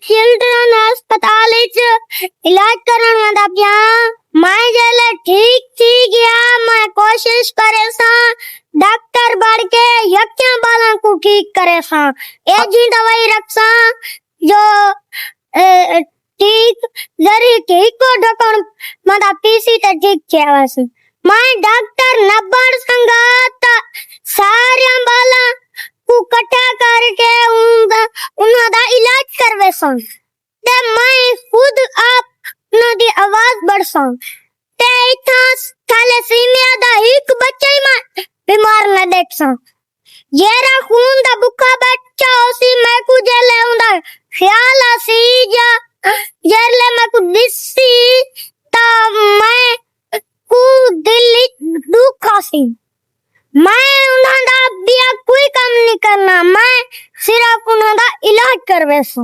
Children अस्पताल इलाज करने दा पिया मैं जले ठीक थी गया मैं कोशिश करे सा डॉक्टर बढ़ के यक्या बाला को ठीक करे सा ए जी दवाई रखसा जो ठीक जरी ठीक को ढकन मदा पीसी ते ठीक छेवस मैं डॉक्टर नब्बड़ संगात सारे बाला को कट्ठा करके उनका इलाज करवे सा ते मैं खुद आप नदी आवाज बढ़सा ते इथा थैलेसीमिया दा एक बच्चा ही मैं बीमार न देखसा येरा खून दा भूखा बच्चा ओसी मैं को जेले उंदा ख्याल आसी जा जेले मैं को दिसी ता मैं को दिल दुख आसी मैं उन्हां दा बिया कोई काम नहीं करना मैं सिर्फ उन्हां दा इलाज करवे सू।